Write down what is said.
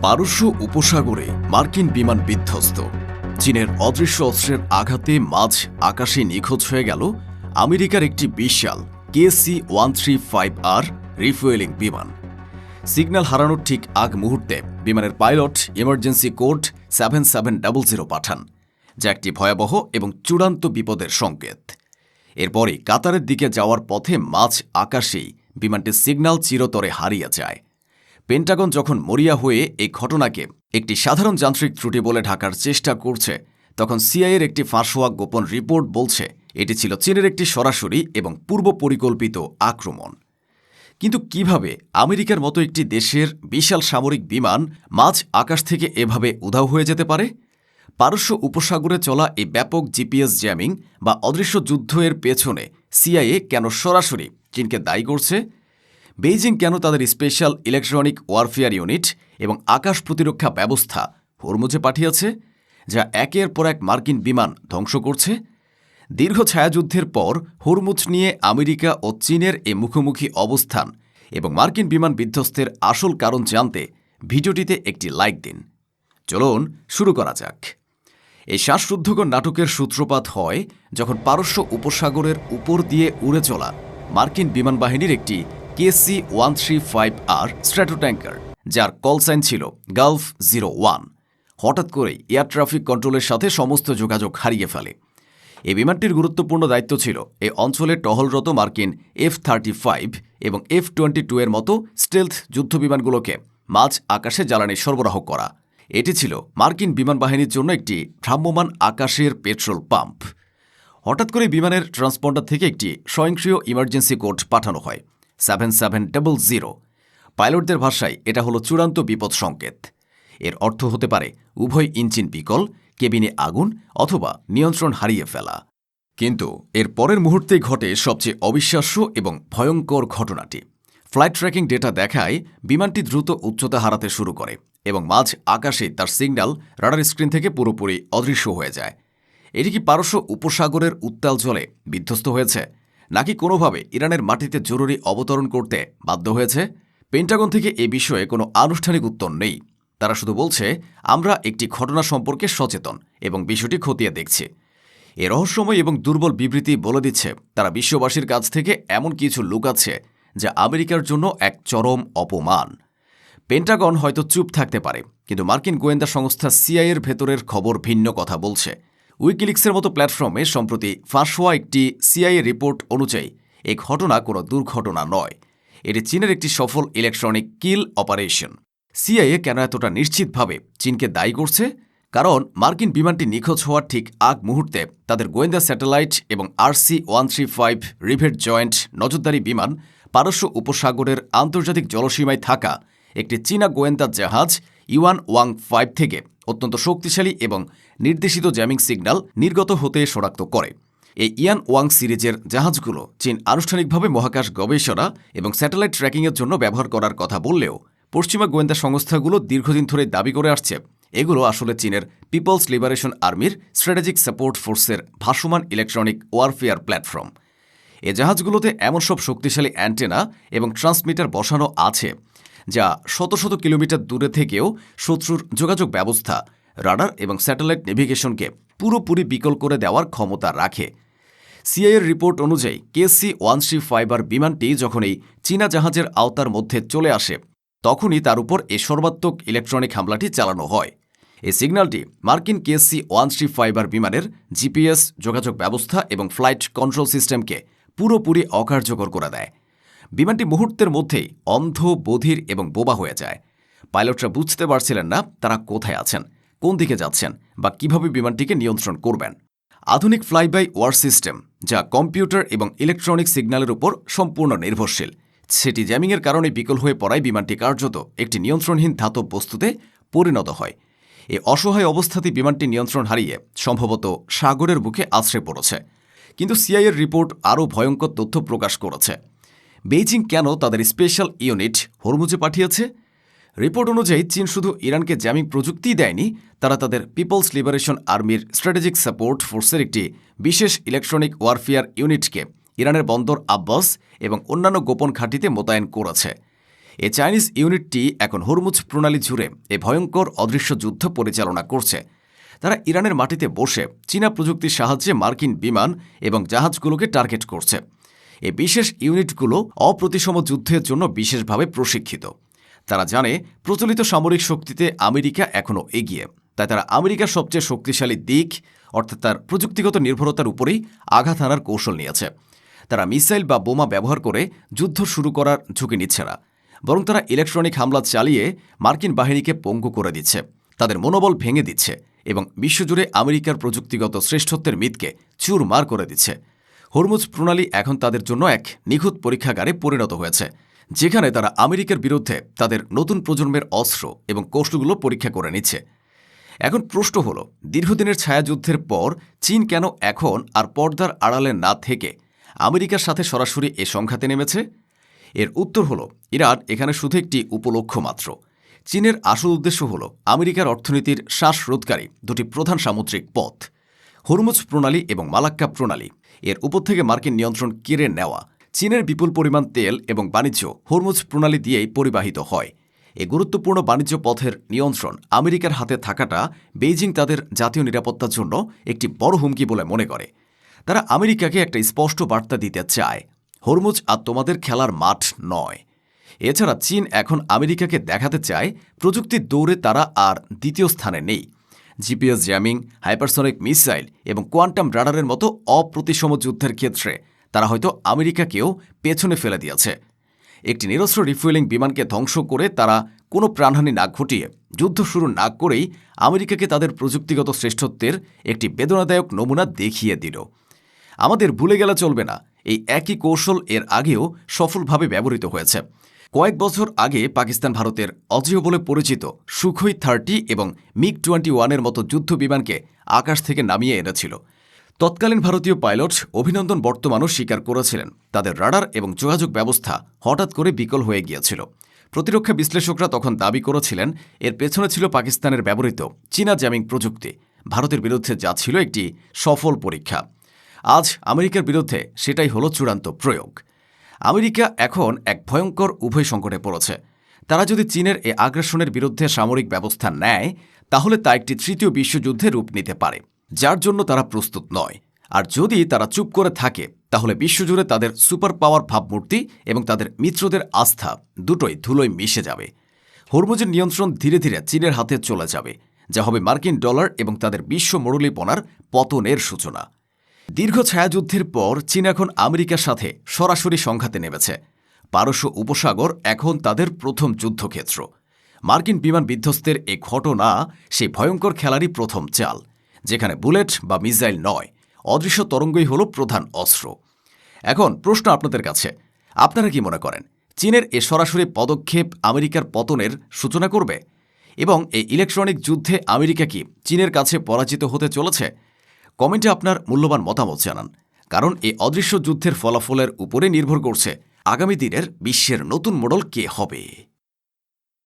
পারস্য উপসাগরে মার্কিন বিমান বিধ্বস্ত। চীনের অদৃশ্য অস্ত্রের আঘাতে মাঝ আকাশে নিখোঁজ হয়ে গেল আমেরিকার একটি বিশাল KC-135R রিফুয়েলিং বিমান। সিগন্যাল হারানোর ঠিক আগ মুহূর্তে বিমানের পাইলট ইমার্জেন্সি কোড 7700 পাঠান, যা একটি ভয়াবহ এবং চূড়ান্ত বিপদের সংকেত। এরপরই কাতারের দিকে যাওয়ার পথে মাঝ আকাশেই বিমানটির সিগন্যাল চিরতরে হারিয়ে যায়। পেন্টাগন যখন মরিয়া হয়ে এই ঘটনাকে একটি সাধারণ যান্ত্রিক ত্রুটি বলে ঢাকার চেষ্টা করছে, তখন সিআইএর একটি ফাঁস হওয়া গোপন রিপোর্ট বলছে এটি ছিল চীনের একটি সরাসরি এবং পূর্ব পরিকল্পিত আক্রমণ। কিন্তু কিভাবে আমেরিকার মতো একটি দেশের বিশাল সামরিক বিমান মাঝ আকাশ থেকে এভাবে উধাও হয়ে যেতে পারে? পারস্য উপসাগরে চলা এই ব্যাপক জিপিএস জ্যামিং বা অদৃশ্য যুদ্ধ এর পেছনে সিআইএ কেন সরাসরি চীনকে দায়ী করছে? বেইজিং কেন তাদের স্পেশাল ইলেকট্রনিক ওয়ারফেয়ার ইউনিট এবং আকাশ প্রতিরক্ষা ব্যবস্থা হরমুজে পাঠিয়েছে, যা একের পর এক মার্কিন বিমান ধ্বংস করছে? দীর্ঘ ছায়াযুদ্ধের পর হরমুজ নিয়ে আমেরিকা ও চীনের এ মুখোমুখি অবস্থান এবং মার্কিন বিমান বিধ্বস্তের আসল কারণ জানতে ভিডিওটিতে একটি লাইক দিন। চলুন শুরু করা যাক। এই শ্বাসরুদ্ধকর নাটকের সূত্রপাত হয় যখন পারস্য উপসাগরের উপর দিয়ে উড়ে চলা মার্কিন বিমান বাহিনীর একটি KC-135R স্ট্র্যাটোট্যাঙ্কার, যার কল সাইন ছিল গালফ 01, হঠাৎ করেই এয়ার ট্রাফিক কন্ট্রোলের সাথে সমস্ত যোগাযোগ হারিয়ে ফেলে। এই বিমানটির গুরুত্বপূর্ণ দায়িত্ব ছিল এই অঞ্চলে টহলরত মার্কিন F-35 এবং F-22 এর মতো স্টেলথ যুদ্ধবিমানগুলোকে মাঝ আকাশে জ্বালানি সরবরাহ করা। এটি ছিল মার্কিন বিমান বাহিনীর জন্য একটি ভ্রাম্যমাণ আকাশের পেট্রোল পাম্প। হঠাৎ করে বিমানের ট্রান্সপন্ডার থেকে একটি স্বয়ংক্রিয় ইমার্জেন্সি কোড পাঠানো হয় 7700। পাইলটদের ভাষায় এটা হলো চূড়ান্ত বিপদ সংকেত। এর অর্থ হতে পারে উভয় ইঞ্জিন বিকল, কেবিনে আগুন অথবা নিয়ন্ত্রণ হারিয়ে ফেলা। কিন্তু এর পরের মুহূর্তেই ঘটে সবচেয়ে অবিশ্বাস্য এবং ভয়ঙ্কর ঘটনাটি। ফ্লাইট ট্র্যাকিং ডেটা দেখায় বিমানটি দ্রুত উচ্চতা হারাতে শুরু করে এবং মাঝ আকাশে তার সিগন্যাল রাডার স্ক্রিন থেকে পুরোপুরি অদৃশ্য হয়ে যায়। এটি কি পারস্য উপসাগরের উত্তাল জলে বিধ্বস্ত হয়েছে, নাকি কোনোভাবে ইরানের মাটিতে জরুরি অবতরণ করতে বাধ্য হয়েছে? পেন্টাগন থেকে এ বিষয়ে কোনো আনুষ্ঠানিক উত্তর নেই। তারা শুধু বলছে, আমরা একটি ঘটনা সম্পর্কে সচেতন এবং বিষয়টি খতিয়ে দেখছি। এ রহস্যময় এবং দুর্বল বিবৃতি বলে দিচ্ছে তারা বিশ্ববাসীর কাছ থেকে এমন কিছু লুকাচ্ছে যা আমেরিকার জন্য এক চরম অপমান। পেন্টাগন হয়তো চুপ থাকতে পারে, কিন্তু মার্কিন গোয়েন্দা সংস্থা সিআইএর ভেতরের খবর ভিন্ন কথা বলছে। উইকিলিক্সের মতো প্ল্যাটফর্মে সম্প্রতি ফাঁস হওয়া একটি সিআইএ রিপোর্ট অনুযায়ী এই ঘটনা কোনো দুর্ঘটনা নয়, এটি চীনের একটি সফল ইলেকট্রনিক কিল অপারেশন। সিআইএ কেন এতটা নিশ্চিতভাবে চীনকে দায়ী করছে? কারণ মার্কিন বিমানটি নিখোঁজ হওয়ার ঠিক আগ মুহূর্তে তাদের গোয়েন্দা স্যাটেলাইট এবং RC-135 রিভেট জয়েন্ট নজরদারি বিমান পারস্য উপসাগরের আন্তর্জাতিক জলসীমায় থাকা একটি চীনা গোয়েন্দা জাহাজ ইউয়ান-ওয়াং-5 থেকে অত্যন্ত শক্তিশালী এবং নির্দেশিত জ্যামিং সিগন্যাল নির্গত হতে শনাক্ত করে। এই ইয়ান-ওয়াং সিরিজের জাহাজগুলো চীন আনুষ্ঠানিকভাবে মহাকাশ গবেষণা এবং স্যাটেলাইট ট্র্যাকিংয়ের জন্য ব্যবহার করার কথা বললেও পশ্চিমা গোয়েন্দা সংস্থাগুলো দীর্ঘদিন ধরে দাবি করে আসছে এগুলো আসলে চীনের পিপলস লিবারেশন আর্মির স্ট্র্যাটেজিক সাপোর্ট ফোর্সের ভাসমান ইলেকট্রনিক ওয়ারফেয়ার প্ল্যাটফর্ম। এ জাহাজগুলোতে এমন সব শক্তিশালী অ্যান্টেনা এবং ট্রান্সমিটার বসানো আছে যা শত শত কিলোমিটার দূরে থেকেও শত্রুর যোগাযোগ ব্যবস্থা, রাডার এবং স্যাটেলাইট নেভিগেশনকে পুরোপুরি বিকল করে দেওয়ার ক্ষমতা রাখে। সিআইএর রিপোর্ট অনুযায়ী KC-135R বিমানটি যখন এই চীনা জাহাজের আওতার মধ্যে চলে আসে, তখনই তার উপর এই সর্বাত্মক ইলেকট্রনিক হামলাটি চালানো হয়। এই সিগন্যালটি মার্কিন KC-135R বিমানের জিপিএস যোগাযোগ ব্যবস্থা এবং ফ্লাইট কন্ট্রোল সিস্টেমকে পুরোপুরি অকার্যকর করে দেয়। বিমানটি মুহূর্তের মধ্যেই অন্ধ, বধির এবং বোবা হয়ে যায়। পাইলটরা বুঝতে পারছিলেন না তারা কোথায় আছেন, কোন দিকে যাচ্ছেন বা কিভাবে বিমানটিকে নিয়ন্ত্রণ করবেন। আধুনিক ফ্লাই বাই ওয়ার সিস্টেম, যা কম্পিউটার এবং ইলেকট্রনিক সিগন্যালের উপর সম্পূর্ণ নির্ভরশীল, সেটি জ্যামিংয়ের কারণে বিকল হয়ে পড়ায় বিমানটি কার্যত একটি নিয়ন্ত্রণহীন ধাতব বস্তুতে পরিণত হয়। এই অসহায় অবস্থাতেই বিমানটি নিয়ন্ত্রণ হারিয়ে সম্ভবত সাগরের বুকে আছড়ে পড়েছে। কিন্তু সিআইএর রিপোর্ট আরও ভয়ঙ্কর তথ্য প্রকাশ করেছে। বেইজিং কেন তাদের স্পেশাল ইউনিট হরমুজে পাঠিয়েছে? রিপোর্ট অনুযায়ী চীন শুধু ইরানকে জ্যামিং প্রযুক্তিই দেয়নি, তারা তাদের পিপলস লিবারেশন আর্মির স্ট্র্যাটেজিক সাপোর্ট ফোর্সের একটি বিশেষ ইলেকট্রনিক ওয়ারফেয়ার ইউনিটকে ইরানের বন্দর আব্বাস এবং অন্যান্য গোপন ঘাঁটিতে মোতায়েন করেছে। এই চাইনিজ ইউনিটটি এখন হরমুজ প্রণালী জুড়ে এ ভয়ঙ্কর অদৃশ্য যুদ্ধ পরিচালনা করছে। তারা ইরানের মাটিতে বসে চীনা প্রযুক্তির সাহায্যে মার্কিন বিমান এবং জাহাজগুলোকে টার্গেট করছে। এই বিশেষ ইউনিটগুলো অপ্রতিসম যুদ্ধের জন্য বিশেষভাবে প্রশিক্ষিত। তারা জানে প্রচলিত সামরিক শক্তিতে আমেরিকা এখনও এগিয়ে, তাই তারা আমেরিকার সবচেয়ে শক্তিশালী দিক অর্থাৎ তার প্রযুক্তিগত নির্ভরতার উপরেই আঘাত হানার কৌশল নিয়েছে। তারা মিসাইল বা বোমা ব্যবহার করে যুদ্ধ শুরু করার ঝুঁকি নিচ্ছে না, বরং তারা ইলেকট্রনিক হামলা চালিয়ে মার্কিন বাহিনীকে পঙ্গু করে দিচ্ছে, তাদের মনোবল ভেঙে দিচ্ছে এবং বিশ্বজুড়ে আমেরিকার প্রযুক্তিগত শ্রেষ্ঠত্বের মিথকে চুরমার করে দিচ্ছে। হরমুজ প্রণালী এখন তাদের জন্য এক নিখুঁত পরীক্ষাগারে পরিণত হয়েছে, যেখানে তারা আমেরিকার বিরুদ্ধে তাদের নতুন প্রজন্মের অস্ত্র এবং কৌশলগুলো পরীক্ষা করে নিচ্ছে। এখন প্রশ্ন হল, দীর্ঘদিনের ছায়াযুদ্ধের পর চীন কেন এখন আর পর্দার আড়ালে না থেকে আমেরিকার সাথে সরাসরি এ সংঘাতে নেমেছে? এর উত্তর হল, ইরান এখানে শুধু একটি উপলক্ষ্য মাত্র। চীনের আসল উদ্দেশ্য হল আমেরিকার অর্থনীতির শ্বাসরোধকারী দুটি প্রধান সামুদ্রিক পথ, হরমুজ প্রণালী এবং মালাক্কা প্রণালী। এর উপর থেকে মার্কিন নিয়ন্ত্রণ কেড়ে নেওয়া। চীনের বিপুল পরিমাণ তেল এবং বাণিজ্য হরমুজ প্রণালী দিয়েই পরিবাহিত হয়। এই গুরুত্বপূর্ণ বাণিজ্য পথের নিয়ন্ত্রণ আমেরিকার হাতে থাকাটা বেইজিং তাদের জাতীয় নিরাপত্তার জন্য একটি বড় হুমকি বলে মনে করে। তারা আমেরিকাকে একটা স্পষ্ট বার্তা দিতে চায়, হরমুজ আর তোমাদের খেলার মাঠ নয়। এছাড়া চীন এখন আমেরিকাকে দেখাতে চায় প্রযুক্তির দৌড়ে তারা আর দ্বিতীয় স্থানে নেই। জিপিএস জ্যামিং, হাইপারসনিক মিসাইল এবং কোয়ান্টাম রাডারের মতো অপ্রতিসম যুদ্ধের ক্ষেত্রে তারা হয়তো আমেরিকাকেও পেছনে ফেলে দিয়েছে। একটি নিরস্ত্র রিফুয়েলিং বিমানকে ধ্বংস করে তারা কোনো প্রাণহানি না ঘটিয়ে যুদ্ধ শুরু না করেই আমেরিকাকে তাদের প্রযুক্তিগত শ্রেষ্ঠত্বের একটি বেদনাদায়ক নমুনা দেখিয়ে দিল। আমাদের ভুলে গেলে চলবে না, এই একই কৌশল এর আগেও সফলভাবে ব্যবহৃত হয়েছে। কয়েক বছর আগে পাকিস্তান ভারতের অজেয় বলে পরিচিত সুখোই 30 এবং মিগ-21 মতো যুদ্ধ বিমানকে আকাশ থেকে নামিয়ে এনেছিল। তৎকালীন ভারতীয় পাইলট অভিনন্দন বর্তমানও স্বীকার করেছিলেন তাদের রাডার এবং যোগাযোগ ব্যবস্থা হঠাৎ করে বিকল হয়ে গিয়েছিল। প্রতিরক্ষা বিশ্লেষকরা তখন দাবি করেছিলেন এর পেছনে ছিল পাকিস্তানের ব্যবহৃত চীনা জ্যামিং প্রযুক্তি, ভারতের বিরুদ্ধে যা ছিল একটি সফল পরীক্ষা। আজ আমেরিকার বিরুদ্ধে সেটাই হলো চূড়ান্ত প্রয়োগ। আমেরিকা এখন এক ভয়ঙ্কর উভয় সংকটে পড়েছে। তারা যদি চীনের এ আগ্রাসনের বিরুদ্ধে সামরিক ব্যবস্থা নেয়, তাহলে তা একটি তৃতীয় বিশ্বযুদ্ধে রূপ নিতে পারে, যার জন্য তারা প্রস্তুত নয়। আর যদি তারা চুপ করে থাকে, তাহলে বিশ্বজুড়ে তাদের সুপার পাওয়ার ভাবমূর্তি এবং তাদের মিত্রদের আস্থা দুটোই ধুলোয় মিশে যাবে। হরমুজের নিয়ন্ত্রণ ধীরে ধীরে চীনের হাতে চলে যাবে, যা হবে মার্কিন ডলার এবং তাদের বিশ্ব মরুলিপনার পতনের সূচনা। দীর্ঘ ছায়াযুদ্ধের পর চীন এখন আমেরিকার সাথে সরাসরি সংঘাতে নেমেছে। পারস্য উপসাগর এখন তাদের প্রথম যুদ্ধক্ষেত্র। মার্কিন বিমান বিধ্বস্তের এ ঘটনা সেই ভয়ঙ্কর খেলারই প্রথম চাল, যেখানে বুলেট বা মিসাইল নয়, অদৃশ্য তরঙ্গই হল প্রধান অস্ত্র। এখন প্রশ্ন আপনাদের কাছে, আপনারা কি মনে করেন চীনের এ সরাসরি পদক্ষেপ আমেরিকার পতনের সূচনা করবে? এবং এই ইলেকট্রনিক যুদ্ধে আমেরিকা কি চীনের কাছে পরাজিত হতে চলেছে? কমেন্টে আপনার মূল্যবান মতামত জানান, কারণ এই অদৃশ্য যুদ্ধের ফলাফলের উপরে নির্ভর করছে আগামী দিনের বিশ্বের নতুন মডেল কে হবে।